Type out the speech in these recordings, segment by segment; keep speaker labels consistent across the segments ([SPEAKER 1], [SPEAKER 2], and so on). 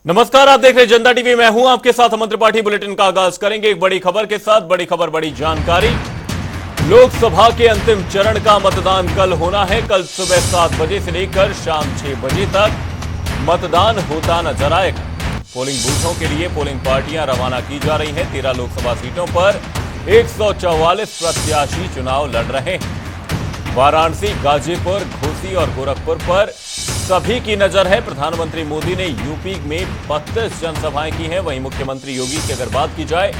[SPEAKER 1] नमस्कार, आप देख रहे हैं जनता टीवी। मैं हूं आपके साथ अमन त्रिपाठी। बुलेटिन का आगाज करेंगे एक बड़ी खबर के साथ। बड़ी खबर, बड़ी जानकारी। लोकसभा के अंतिम चरण का मतदान कल होना है। कल सुबह 7 बजे से लेकर शाम 6 बजे तक मतदान होता नजर आएगा। पोलिंग बूथों के लिए पोलिंग पार्टियां रवाना की जा रही हैं। 13 लोकसभा सीटों पर 144 प्रत्याशी चुनाव लड़ रहे हैं। वाराणसी, गाजीपुर, घोसी और गोरखपुर पर सभी की नजर है। प्रधानमंत्री मोदी ने यूपी में 32 जनसभाएं की हैं। वहीं मुख्यमंत्री योगी की अगर बात की जाए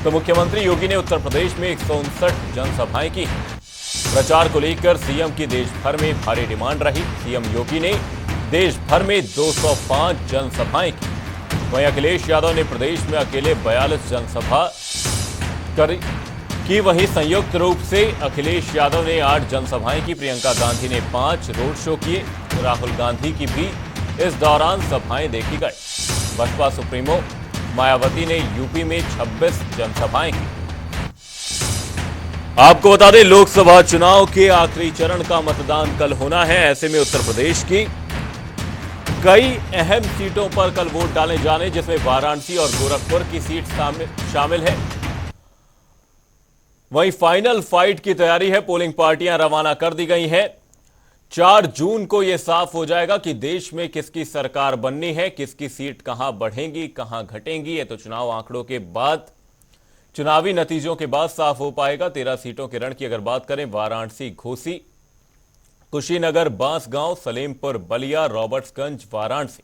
[SPEAKER 1] तो मुख्यमंत्री योगी ने उत्तर प्रदेश में 159 जनसभाएं की। प्रचार को लेकर सीएम की देश भर में भारी डिमांड रही। सीएम योगी ने देश भर में 205 जनसभाएं की। वहीं अखिलेश यादव ने प्रदेश में अकेले 42 जनसभा की। वहीं संयुक्त रूप से अखिलेश यादव ने 8 जनसभाएं की। प्रियंका गांधी ने 5 रोड शो किए। राहुल गांधी की भी इस दौरान सभाएं देखी गई। बसपा सुप्रीमो मायावती ने यूपी में 26 जनसभाएं की। आपको बता दें, लोकसभा चुनाव के आखिरी चरण का मतदान कल होना है। ऐसे में उत्तर प्रदेश की कई अहम सीटों पर कल वोट डाले जाने, जिसमें वाराणसी और गोरखपुर की सीट शामिल है। वहीं फाइनल फाइट की तैयारी है। पोलिंग पार्टियां रवाना कर दी गई हैं। 4 जून को यह साफ हो जाएगा कि देश में किसकी सरकार बननी है, किसकी सीट कहां बढ़ेंगी, कहां घटेंगी। ये तो चुनाव आंकड़ों के बाद, चुनावी नतीजों के बाद साफ हो पाएगा। 13 सीटों के रण की अगर बात करें, वाराणसी, घोसी, कुशीनगर, बांसगांव, सलेमपुर, बलिया, रॉबर्ट्सगंज, वाराणसी,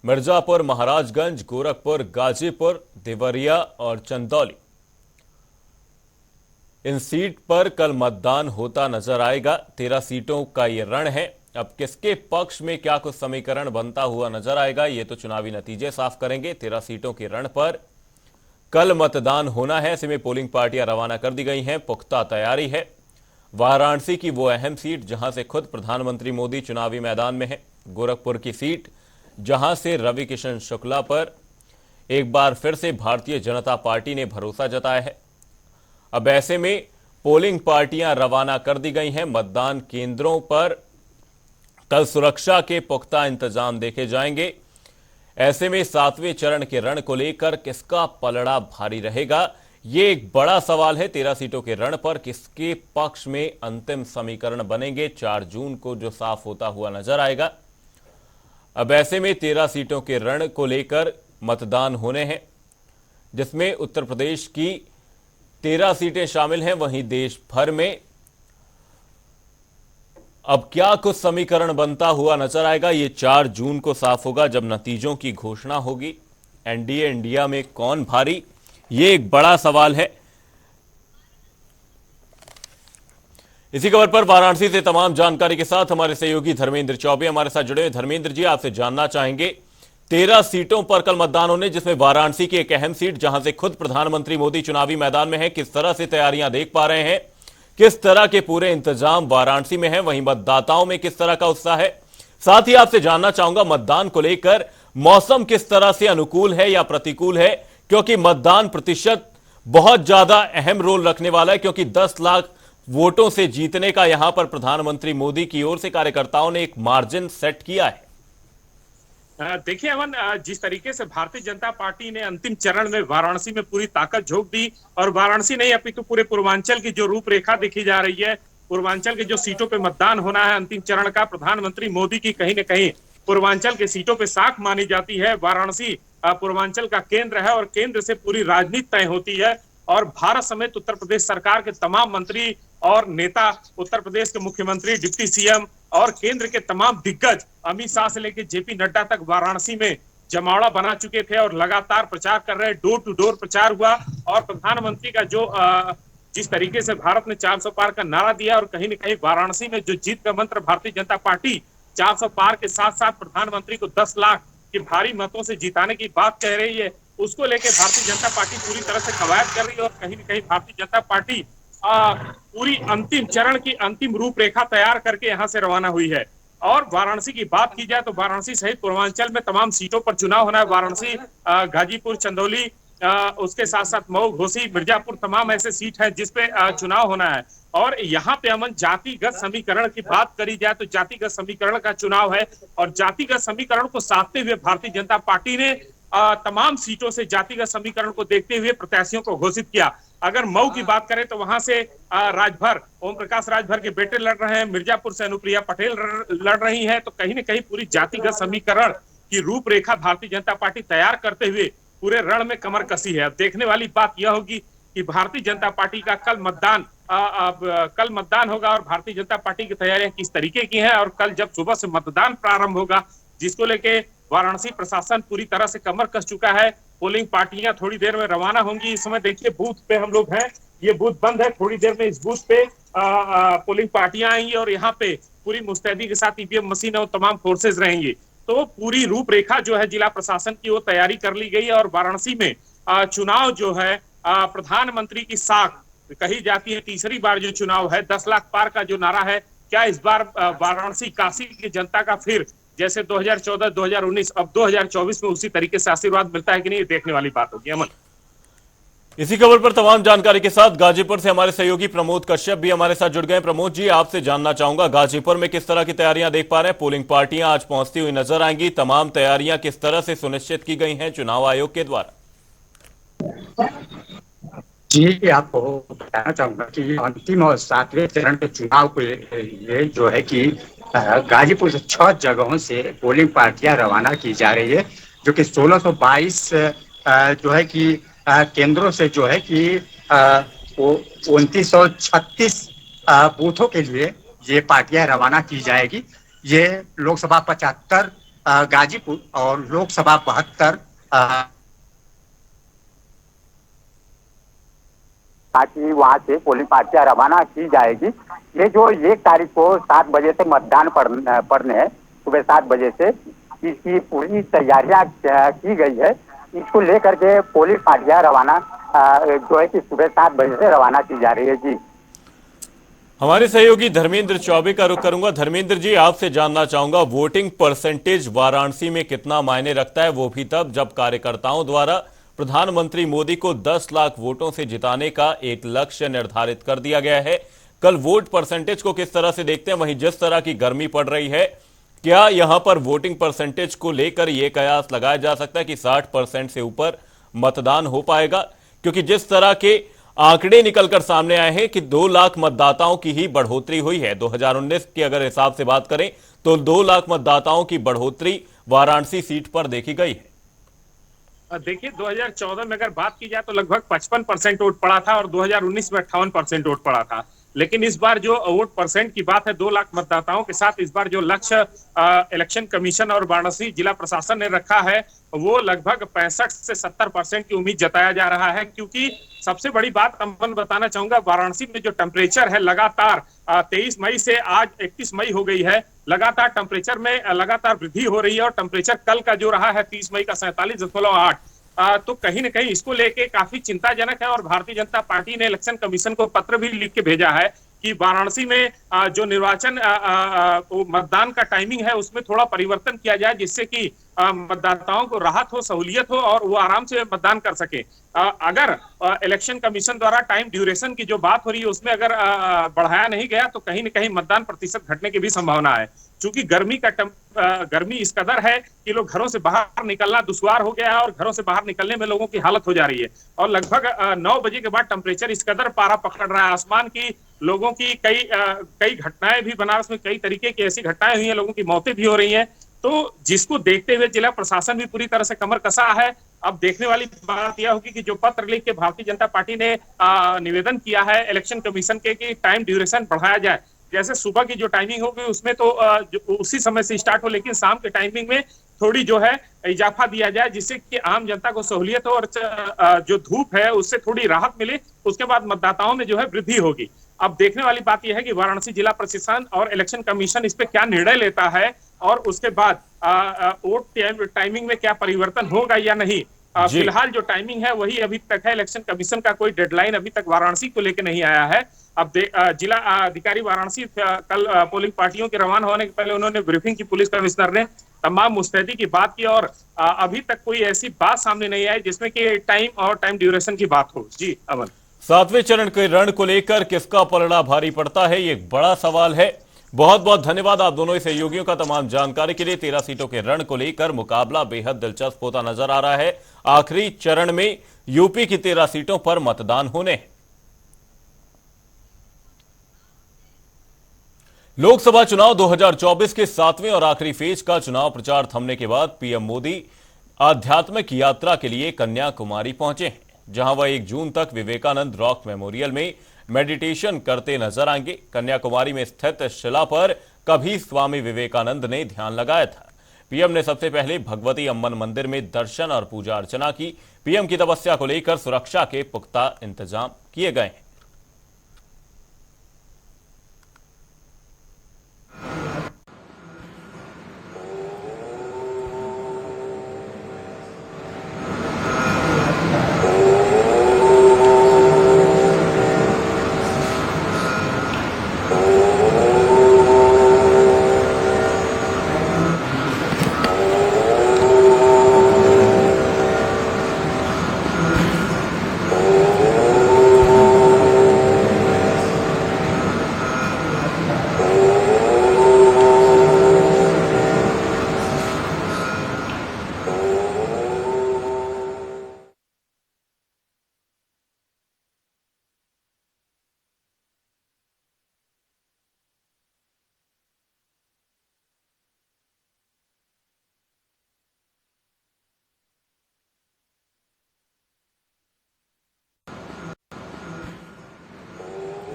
[SPEAKER 1] मिर्जापुर, महाराजगंज, गोरखपुर, गाजीपुर, देवरिया और चंदौली, इन सीट पर कल मतदान होता नजर आएगा। 13 सीटों का यह रण है। अब किसके पक्ष में क्या कुछ समीकरण बनता हुआ नजर आएगा, यह तो चुनावी नतीजे साफ करेंगे। 13 सीटों के रण पर कल मतदान होना है। ऐसे में पोलिंग पार्टियां रवाना कर दी गई हैं। पुख्ता तैयारी है। वाराणसी की वो अहम सीट जहां से खुद प्रधानमंत्री मोदी चुनावी मैदान में है। गोरखपुर की सीट जहां से रवि किशन शुक्ला पर एक बार फिर से भारतीय जनता पार्टी ने भरोसा जताया है। अब ऐसे में पोलिंग पार्टियां रवाना कर दी गई हैं। मतदान केंद्रों पर कल सुरक्षा के पुख्ता इंतजाम देखे जाएंगे। ऐसे में 7वें चरण के रण को लेकर किसका पलड़ा भारी रहेगा, यह एक बड़ा सवाल है। 13 सीटों के रण पर किसके पक्ष में अंतिम समीकरण बनेंगे, 4 जून को जो साफ होता हुआ नजर आएगा। अब ऐसे में 13 सीटों के रण को लेकर मतदान होने हैं, जिसमें उत्तर प्रदेश की 13 सीटें शामिल हैं। वहीं देश भर में अब क्या कुछ समीकरण बनता हुआ नजर आएगा, यह 4 जून को साफ होगा जब नतीजों की घोषणा होगी। एनडीए इंडिया में कौन भारी, यह एक बड़ा सवाल है। इसी खबर पर वाराणसी से तमाम जानकारी के साथ हमारे सहयोगी धर्मेंद्र चौबे हमारे साथ जुड़े हुए। धर्मेंद्र जी, आपसे जानना चाहेंगे, 13 सीटों पर कल मतदान होने, जिसमें वाराणसी की एक अहम सीट जहां से खुद प्रधानमंत्री मोदी चुनावी मैदान में है। किस तरह से तैयारियां देख पा रहे हैं, किस तरह के पूरे इंतजाम वाराणसी में है, वहीं मतदाताओं में किस तरह का उत्साह है। साथ ही आपसे जानना चाहूंगा, मतदान को लेकर मौसम किस तरह से अनुकूल है या प्रतिकूल है, क्योंकि मतदान प्रतिशत बहुत ज्यादा अहम रोल रखने वाला है, क्योंकि 10 लाख वोटों से जीतने का यहां पर प्रधानमंत्री मोदी की ओर से कार्यकर्ताओं ने एक मार्जिन सेट किया है।
[SPEAKER 2] देखिए अमन, जिस तरीके से भारतीय जनता पार्टी ने अंतिम चरण में वाराणसी में पूरी ताकत झोंक दी, और वाराणसी नहीं अपितु पूरे पूर्वांचल की जो रूपरेखा देखी जा रही है, पूर्वांचल के जो सीटों पे मतदान होना है अंतिम चरण का, प्रधानमंत्री मोदी की कहीं न कहीं पूर्वांचल के सीटों पे साख मानी जाती है। वाराणसी पूर्वांचल का केंद्र है और केंद्र से पूरी राजनीति तय होती है। और भारत समेत उत्तर प्रदेश सरकार के तमाम मंत्री और नेता, उत्तर प्रदेश के मुख्यमंत्री, डिप्टी सीएम और केंद्र के तमाम दिग्गज, अमित शाह से लेकर जेपी नड्डा तक वाराणसी में जमावड़ा बना चुके थे और लगातार प्रचार कर रहे। डोर टू डोर प्रचार हुआ और प्रधानमंत्री का जो जिस तरीके से भारत ने 400 पार का नारा दिया, और कहीं न कहीं वाराणसी में जो जीत का मंत्र भारतीय जनता पार्टी 400 पार के साथ साथ प्रधानमंत्री को 10 लाख के भारी मतों से जिताने की बात कह रही है, उसको लेकर भारतीय जनता पार्टी पूरी तरह से कवायद कर रही है। और कहीं न कहीं भारतीय जनता पार्टी पूरी अंतिम चरण की अंतिम रूपरेखा तैयार करके यहां से रवाना हुई है। और वाराणसी की बात की जाए तो वाराणसी सहित पूर्वांचल में तमाम सीटों पर चुनाव होना है। वाराणसी, गाजीपुर, चंदौली, उसके साथ साथ मऊ, घोसी, मिर्जापुर तमाम ऐसे सीट हैं जिसपे चुनाव होना है। और यहाँ पे अमन जातिगत समीकरण की बात करी जाए तो जातिगत समीकरण का चुनाव है और जातिगत समीकरण को साधते हुए भारतीय जनता पार्टी ने तमाम सीटों से जातिगत समीकरण को देखते हुए प्रत्याशियों को घोषित किया। अगर मऊ की बात करें तो वहां से राजभर ओम प्रकाश राजभर के बेटे लड़ रहे हैं, मिर्जापुर से अनुप्रिया पटेल लड़ रही हैं, तो कहीं न कहीं पूरी जातिगत समीकरण की रूपरेखा भारतीय जनता पार्टी तैयार करते हुए पूरे रण में कमर कसी है। अब देखने वाली बात यह होगी कि भारतीय जनता पार्टी का कल मतदान होगा और भारतीय जनता पार्टी की तैयारियां किस तरीके की हैं, और कल जब सुबह से मतदान प्रारंभ होगा जिसको लेके वाराणसी प्रशासन पूरी तरह से कमर कस चुका है। पोलिंग पार्टियां थोड़ी देर में रवाना होंगी। इस समय देखिए बूथ पे हम लोग हैं, ये बूथ बंद है, थोड़ी देर में इस बूथ पे पोलिंग पार्टियां आएंगी और यहाँ पे पूरी मुस्तैदी के साथ ईवीएम मशीन और तमाम फोर्सेज रहेंगी। तो पूरी रूपरेखा जो है जिला प्रशासन की वो तैयारी कर ली गई है और वाराणसी में चुनाव जो है प्रधानमंत्री की साख कही जाती है। तीसरी बार जो चुनाव है 10 लाख पार का जो नारा है, क्या इस बार वाराणसी काशी की जनता का फिर जैसे 2014, 2019 अब 2024 में उसी तरीके से आशीर्वाद मिलता है कि नहीं, ये देखने वाली बात होगी। अमन,
[SPEAKER 1] इसी खबर पर तमाम जानकारी के साथ गाजीपुर से हमारे सहयोगी प्रमोद कश्यप भी हमारे साथ जुड़ गए। प्रमोद जी, आपसे जानना चाहूंगा गाजीपुर में किस तरह की तैयारियां देख पा रहे हैं? पोलिंग पार्टियां आज पहुंचती हुई नजर आएंगी, तमाम तैयारियां किस तरह से सुनिश्चित की गई हैं चुनाव आयोग के द्वारा?
[SPEAKER 3] जी, आपको बताना चाहूंगा कि अंतिम और 7वें चरण के चुनाव को लिए जो है कि गाजीपुर से 6 जगहों से पोलिंग पार्टियां रवाना की जा रही है, जो कि 1622 जो है कि केंद्रों से जो है कि 2936 बूथों के लिए ये पार्टियां रवाना की जाएगी। ये लोकसभा 75 गाजीपुर और लोकसभा 72 ताकि वहां से पोलिंग पार्टियां रवाना की जाएगी। ये जो 1 तारीख को 7 बजे से मतदान पड़ने हैं, सुबह 7 बजे से इसकी पूरी तैयारियां की गई है। इसको लेकर के पोलिंग पार्टियां रवाना जो है कि सुबह 7 बजे से रवाना की जा रही है। जी,
[SPEAKER 1] हमारे सहयोगी धर्मेंद्र चौबे का रुख करूंगा। धर्मेंद्र जी, आपसे जानना चाहूंगा वोटिंग परसेंटेज वाराणसी में कितना मायने रखता है, वो भी तब जब कार्यकर्ताओं द्वारा प्रधानमंत्री मोदी को 10 लाख वोटों से जिताने का एक लक्ष्य निर्धारित कर दिया गया है। कल वोट परसेंटेज को किस तरह से देखते हैं? वहीं जिस तरह की गर्मी पड़ रही है, क्या यहां पर वोटिंग परसेंटेज को लेकर यह कयास लगाया जा सकता है कि 60% से ऊपर मतदान हो पाएगा? क्योंकि जिस तरह के आंकड़े निकलकर सामने आए हैं कि 2 लाख मतदाताओं की ही बढ़ोतरी हुई है। 2019 के अगर हिसाब से बात करें तो 2 लाख मतदाताओं की बढ़ोतरी वाराणसी सीट पर देखी गई है।
[SPEAKER 2] देखिए 2014 में अगर बात की जाए तो लगभग 55% वोट पड़ा था और 2019 में 58% वोट पड़ा था। लेकिन इस बार जो वोट परसेंट की बात है 2 लाख मतदाताओं के साथ, इस बार जो लक्ष्य इलेक्शन कमीशन और वाराणसी जिला प्रशासन ने रखा है वो लगभग 65 से 70% की उम्मीद जताया जा रहा है। क्योंकि सबसे बड़ी बात अमन बताना चाहूंगा, वाराणसी में जो टेम्परेचर है लगातार 23 मई से आज 31 मई हो गई है, लगातार टेम्परेचर में लगातार वृद्धि हो रही है और टेम्परेचर कल का जो रहा है 30 मई का 47.8, तो कहीं ना कहीं इसको लेके काफी चिंताजनक है। और भारतीय जनता पार्टी ने इलेक्शन कमीशन को पत्र भी लिख के भेजा है कि वाराणसी में जो निर्वाचन मतदान का टाइमिंग है उसमें थोड़ा परिवर्तन किया जाए, जिससे कि मतदाताओं को राहत हो, सहूलियत हो और वो आराम से मतदान कर सके। अगर इलेक्शन कमीशन द्वारा टाइम ड्यूरेशन की जो बात हो रही है उसमें अगर बढ़ाया नहीं गया तो कहीं न कहीं मतदान प्रतिशत घटने की भी संभावना है। चूंकि गर्मी इस कदर है कि लोग घरों से बाहर निकलना दुश्वार हो गया है और घरों से बाहर निकलने में लोगों की हालत हो जा रही है। और लगभग 9 बजे के बाद टेम्परेचर इस कदर पारा पकड़ रहा है आसमान की, लोगों की कई घटनाएं भी, बनारस में कई तरीके की ऐसी घटनाएं हुई हैं, लोगों की मौतें भी हो रही हैं। तो जिसको देखते हुए जिला प्रशासन भी पूरी तरह से कमर कसा है। अब देखने वाली बात यह होगी कि जो पत्र लिख के भारतीय जनता पार्टी ने निवेदन किया है इलेक्शन कमीशन के कि टाइम ड्यूरेशन बढ़ाया जाए, जैसे सुबह की जो टाइमिंग होगी उसमें तो उसी समय से स्टार्ट हो, लेकिन शाम के टाइमिंग में थोड़ी जो है इजाफा दिया जाए, जिससे कि आम जनता को सहूलियत हो और जो धूप है उससे थोड़ी राहत मिले। उसके बाद मतदाताओं में जो है वृद्धि होगी। अब देखने वाली बात यह है कि वाराणसी जिला प्रशासन और इलेक्शन कमीशन इस पे क्या निर्णय लेता है और उसके बाद वोट टाइमिंग में क्या परिवर्तन होगा या नहीं। फिलहाल जो टाइमिंग है वही अभी तक है। इलेक्शन कमीशन का कोई डेडलाइन अभी तक वाराणसी को लेकर नहीं आया है। अब जिला अधिकारी वाराणसी कल पोलिंग पार्टियों के रवाना होने के पहले उन्होंने ब्रीफिंग की पुलिस कमिश्नर ने तमाम मुस्तैदी की बात की, और अभी तक कोई ऐसी बात सामने नहीं आई जिसमें कि टाइम ड्यूरेशन की बात हो। जी अमन।
[SPEAKER 1] 7वें चरण के रण को लेकर किसका पलड़ा भारी पड़ता है, ये एक बड़ा सवाल है। बहुत बहुत धन्यवाद आप दोनों सहयोगियों का तमाम जानकारी के लिए। 13 सीटों के रण को लेकर मुकाबला बेहद दिलचस्प होता नजर आ रहा है। आखिरी चरण में यूपी की 13 सीटों पर मतदान होने हैं। लोकसभा चुनाव 2024 के 7वें और आखिरी फेज का चुनाव प्रचार थमने के बाद पीएम मोदी आध्यात्मिक यात्रा के लिए कन्याकुमारी पहुंचे हैं, जहां वह 1 जून तक विवेकानंद रॉक मेमोरियल में मेडिटेशन करते नजर आएंगे। कन्याकुमारी में स्थित शिला पर कभी स्वामी विवेकानंद ने ध्यान लगाया था। पीएम ने सबसे पहले भगवती अम्मन मंदिर में दर्शन और पूजा अर्चना की। पीएम की तपस्या को लेकर सुरक्षा के पुख्ता इंतजाम किए गए हैं।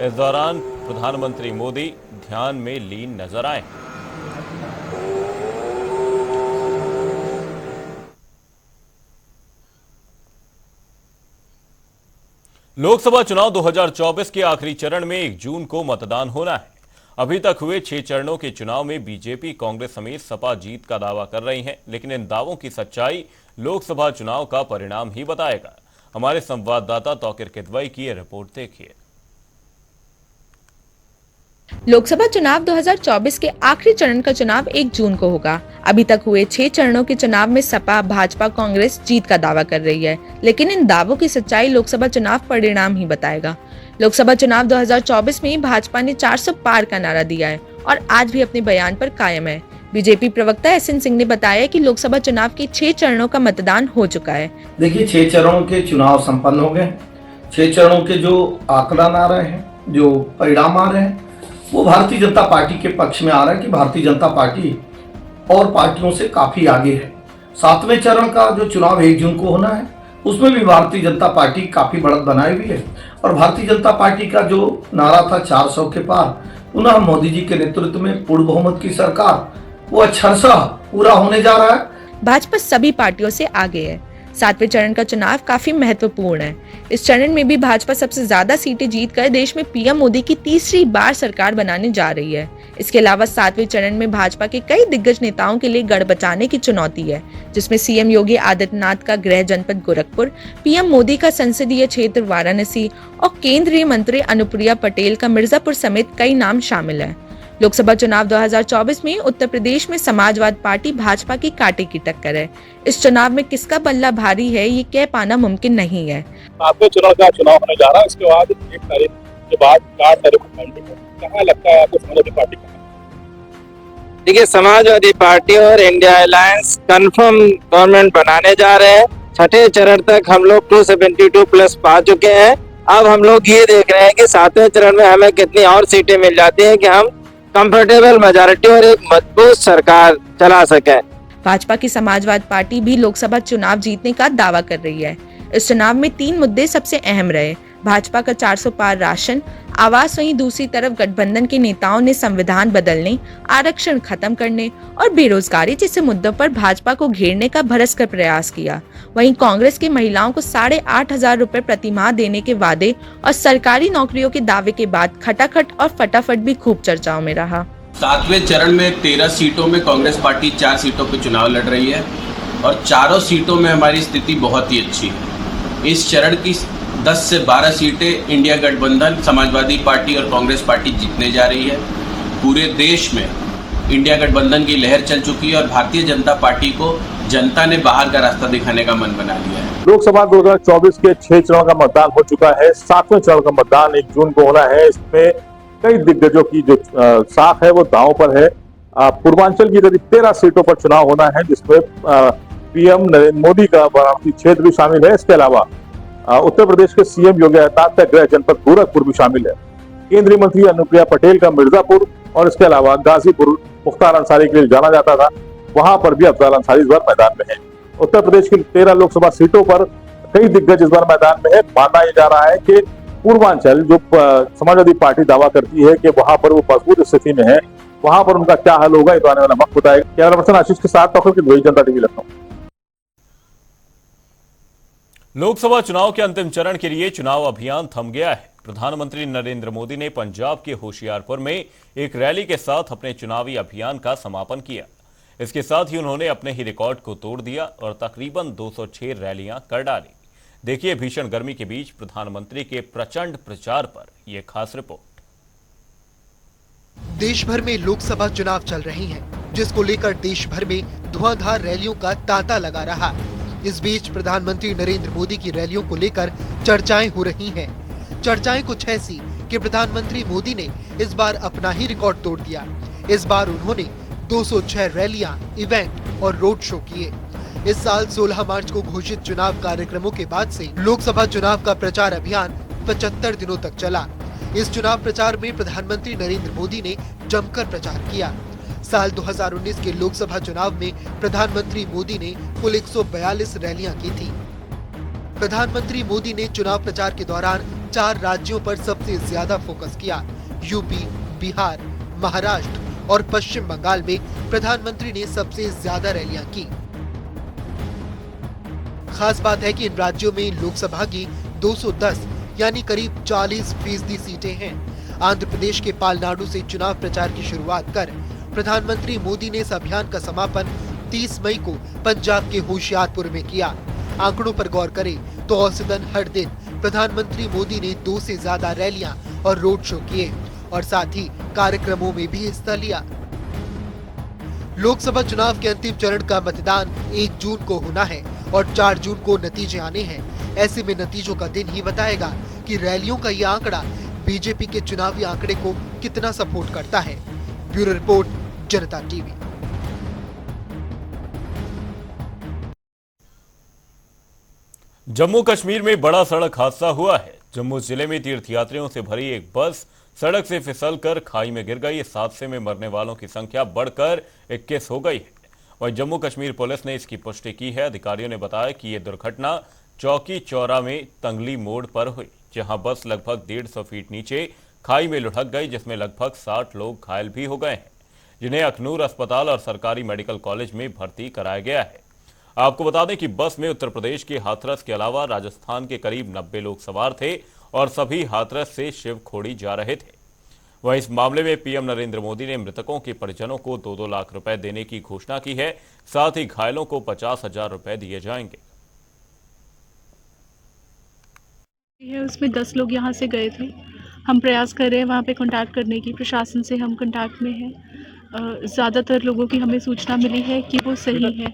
[SPEAKER 1] इस दौरान प्रधानमंत्री मोदी ध्यान में लीन नजर आए। लोकसभा चुनाव 2024 के आखिरी चरण में 1 जून को मतदान होना है। अभी तक हुए 6 चरणों के चुनाव में बीजेपी, कांग्रेस समेत सपा जीत का दावा कर रही हैं, लेकिन इन दावों की सच्चाई लोकसभा चुनाव का परिणाम ही बताएगा। हमारे संवाददाता तौकीर किदवई की यह रिपोर्ट देखिए।
[SPEAKER 4] लोकसभा चुनाव 2024 के आखिरी चरण का चुनाव 1 जून को होगा। अभी तक हुए 6 चरणों के चुनाव में सपा, भाजपा, कांग्रेस जीत का दावा कर रही है, लेकिन इन दावों की सच्चाई लोकसभा चुनाव परिणाम ही बताएगा। लोकसभा चुनाव 2024 में भाजपा ने 400 पार का नारा दिया है और आज भी अपने बयान पर कायम है। बीजेपी प्रवक्ता एसएन सिंह ने बताया कि लोकसभा चुनाव के 6 चरणों का मतदान हो चुका है।
[SPEAKER 5] देखिए, 6 चरणों के चुनाव संपन्न हो गए। 6 चरणों के जो आंकलन आ रहे हैं, जो परिणाम आ रहे हैं, वो भारतीय जनता पार्टी के पक्ष में आ रहा है कि भारतीय जनता पार्टी और पार्टियों से काफी आगे है। 7वें चरण का जो चुनाव 1 जून को होना है, उसमें भी भारतीय जनता पार्टी काफी बढ़त बनाई हुई है और भारतीय जनता पार्टी का जो नारा था 400 के पार, पुनः मोदी जी के नेतृत्व में पूर्ण बहुमत की सरकार, वो अक्षरशः पूरा होने जा रहा है।
[SPEAKER 4] भाजपा सभी पार्टियों से आगे है। 7वें चरण का चुनाव काफी महत्वपूर्ण है। इस चरण में भी भाजपा सबसे ज्यादा सीटें जीतकर देश में पीएम मोदी की तीसरी बार सरकार बनाने जा रही है। इसके अलावा 7वें चरण में भाजपा के कई दिग्गज नेताओं के लिए गढ़ बचाने की चुनौती है, जिसमें सीएम योगी आदित्यनाथ का गृह जनपद गोरखपुर, पीएम मोदी का संसदीय क्षेत्र वाराणसी और केंद्रीय मंत्री अनुप्रिया पटेल का मिर्जापुर समेत कई नाम शामिल है। लोकसभा चुनाव 2024 में उत्तर प्रदेश में समाजवादी पार्टी भाजपा की कांटे की टक्कर है। इस चुनाव में किसका बल्ला भारी है, ये कह पाना मुमकिन नहीं है।
[SPEAKER 6] आपके चुनाव होने जा रहा है, इसके बाद 1 तारीख के बाद 4 तारीख को काउंटिंग है। कहाँ लगता है आपको समाजवादी पार्टी का?
[SPEAKER 7] देखिए, समाजवादी पार्टी और इंडिया अलायंस कंफर्म गवर्नमेंट बनाने जा रहे हैं। 6ठे चरण तक हम लोग 272 प्लस पा चुके हैं। अब हम लोग ये देख रहे हैं कि 7वें चरण में हमें कितनी और सीटें मिल जाती हैं कि हम कंफर्टेबल मेजॉरिटी और एक मजबूत सरकार चला सके।
[SPEAKER 4] भाजपा की समाजवादी पार्टी भी लोकसभा चुनाव जीतने का दावा कर रही है। इस चुनाव में 3 मुद्दे सबसे अहम रहे। भाजपा का 400 पार राशन, आवास, वहीं दूसरी तरफ गठबंधन के नेताओं ने संविधान बदलने, आरक्षण खत्म करने और बेरोजगारी जैसे मुद्दों पर भाजपा को घेरने का भरसकर प्रयास किया। वहीं कांग्रेस की महिलाओं को 8,500 रुपए प्रतिमाह देने के वादे और सरकारी नौकरियों के दावे के बाद खटाखट और फटाफट भी खूब चर्चाओं में रहा।
[SPEAKER 8] 7वें चरण में 13 सीटों में कांग्रेस पार्टी 4 सीटों पर चुनाव लड़ रही है और चारों सीटों में हमारी स्थिति बहुत ही अच्छी है। इस चरण की 10 से 12 सीटें इंडिया गठबंधन, समाजवादी पार्टी और कांग्रेस पार्टी जीतने जा रही है। पूरे देश में इंडिया गठबंधन की लहर चल चुकी है और भारतीय जनता पार्टी को जनता ने बाहर का रास्ता दिखाने का मन बना लिया है।
[SPEAKER 6] लोकसभा 2024 के 6 चरणों का मतदान हो चुका है। 7वें चरण का मतदान 1 जून को होना है। इसमें कई दिग्गजों की जो साख है वो दांव पर है। पूर्वांचल की करीब 13 सीटों पर चुनाव होना है, जिसमें पीएम नरेंद्र मोदी का वाराणसी क्षेत्र भी शामिल है। इसके अलावा उत्तर प्रदेश के सीएम योगी आदित्यनाथ का गृह जनपद गोरखपुर भी शामिल है। केंद्रीय मंत्री अनुप्रिया पटेल का मिर्जापुर और इसके अलावा गाजीपुर मुख्तार अंसारी के लिए जाना जाता था, वहां पर भी अफजाल अंसारी इस बार मैदान में है। उत्तर प्रदेश की 13 लोकसभा सीटों पर कई दिग्गज इस बार मैदान में है। माना यह जा रहा है कि पूर्वांचल जो समाजवादी पार्टी दावा करती है कि वहां पर वो मजबूत स्थिति में है, वहां पर उनका क्या हल होगा, ये तो आने वाला वक्त बताएगा। कैमरा पर्सन आशीष के साथ डॉक्टर की जनता टीवी लखनऊ।
[SPEAKER 1] लोकसभा चुनाव के अंतिम चरण के लिए चुनाव अभियान थम गया है। प्रधानमंत्री नरेंद्र मोदी ने पंजाब के होशियारपुर में एक रैली के साथ अपने चुनावी अभियान का समापन किया। इसके साथ ही उन्होंने अपने ही रिकॉर्ड को तोड़ दिया और तकरीबन 206 रैलियां कर डाली। देखिए भीषण गर्मी के बीच प्रधानमंत्री के प्रचंड प्रचार पर यह खास रिपोर्ट।
[SPEAKER 9] देश भर में लोकसभा चुनाव चल रहे हैं, जिसको लेकर देश भर में धुआंधार रैलियों का तांता लगा रहा। इस बीच प्रधानमंत्री नरेंद्र मोदी की रैलियों को लेकर चर्चाएं हो रही हैं। चर्चाएं कुछ ऐसी कि प्रधानमंत्री मोदी ने इस बार अपना ही रिकॉर्ड तोड़ दिया। इस बार उन्होंने 206 रैलियां, इवेंट और रोड शो किए। इस साल 16 मार्च को घोषित चुनाव कार्यक्रमों के बाद से लोकसभा चुनाव का प्रचार अभियान 75 दिनों तक चला। इस चुनाव प्रचार में प्रधानमंत्री नरेंद्र मोदी ने जमकर प्रचार किया। साल 2019 के लोकसभा चुनाव में प्रधानमंत्री मोदी ने कुल 142 रैलियां की थी। प्रधानमंत्री मोदी ने चुनाव प्रचार के दौरान 4 राज्यों पर सबसे ज्यादा फोकस किया। यूपी, बिहार, महाराष्ट्र और पश्चिम बंगाल में प्रधानमंत्री ने सबसे ज्यादा रैलियां की। खास बात है कि इन राज्यों में लोकसभा की 210 यानी करीब 40% सीटें हैं। आंध्र प्रदेश के पालनाडु से चुनाव प्रचार की शुरुआत कर प्रधानमंत्री मोदी ने इस अभियान का समापन 30 मई को पंजाब के होशियारपुर में किया। आंकड़ों पर गौर करें तो औसतन हर दिन प्रधानमंत्री मोदी ने 2 से ज्यादा रैलियां और रोड शो किए और साथ ही कार्यक्रमों में भी हिस्सा लिया। लोकसभा चुनाव के अंतिम चरण का मतदान 1 जून को होना है और 4 जून को नतीजे आने हैं। ऐसे में नतीजों का दिन ही बताएगा कि रैलियों का ये आंकड़ा बीजेपी के चुनावी आंकड़े को कितना सपोर्ट करता है। ब्यूरो रिपोर्ट, जनता टीवी।
[SPEAKER 1] जम्मू कश्मीर में बड़ा सड़क हादसा हुआ है। जम्मू जिले में तीर्थयात्रियों से भरी एक बस सड़क से फिसलकर खाई में गिर गई। इस हादसे में मरने वालों की संख्या बढ़कर 21 हो गई है। वहीं जम्मू कश्मीर पुलिस ने इसकी पुष्टि की है। अधिकारियों ने बताया कि यह दुर्घटना चौकी चौरा में तंगली मोड़ पर हुई, जहां बस लगभग 150 फीट नीचे खाई में लुढ़क गई, जिसमें लगभग 60 लोग घायल भी हो गए हैं, जिन्हें अखनूर अस्पताल और सरकारी मेडिकल कॉलेज में भर्ती कराया गया है। आपको बता दें कि बस में उत्तर प्रदेश के हाथरस के अलावा राजस्थान के करीब 90 लोग सवार थे और सभी हाथरस से शिवखोड़ी जा रहे थे। वहीं इस मामले में पीएम नरेंद्र मोदी ने मृतकों के परिजनों को 2-2 लाख रुपए देने की घोषणा की है। साथ ही घायलों को 50,000 रुपए दिए जाएंगे।
[SPEAKER 10] उसमें 10 लोग यहाँ से गए थे। हम प्रयास कर रहे हैं वहाँ पे कांटेक्ट करने की, प्रशासन से हम कांटेक्ट में हैं। ज़्यादातर लोगों की हमें सूचना मिली है कि वो सही है।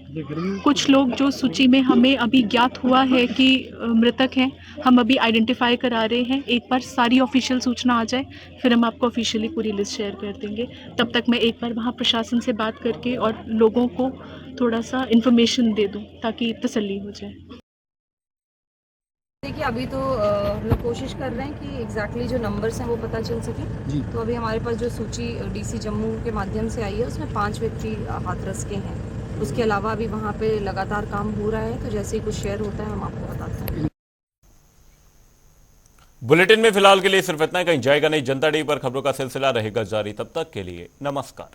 [SPEAKER 10] कुछ लोग जो सूची में हमें अभी ज्ञात हुआ है कि मृतक हैं, हम अभी आइडेंटिफाई करा रहे हैं। एक बार सारी ऑफिशियल सूचना आ जाए फिर हम आपको ऑफिशियली पूरी लिस्ट शेयर कर देंगे। तब तक मैं एक बार वहाँ प्रशासन से बात करके और लोगों को थोड़ा सा इन्फॉर्मेशन दे दूँ ताकि तसल्ली हो जाए।
[SPEAKER 11] देखिए अभी तो हम लोग कोशिश कर रहे हैं कि एग्जैक्टली जो नंबर्स हैं वो पता चल सके। तो अभी हमारे पास जो सूची डीसी जम्मू के माध्यम से आई है उसमें 5 व्यक्ति हाथरस के हैं। उसके अलावा अभी वहाँ पे लगातार काम हो रहा है, तो जैसे ही कुछ शेयर होता है हम आपको बताते हैं।
[SPEAKER 1] बुलेटिन में फिलहाल के लिए सिर्फ इतना। कहीं जाएगा नहीं। जनता टीवी पर खबरों का सिलसिला रहेगा जारी। तब तक के लिए नमस्कार।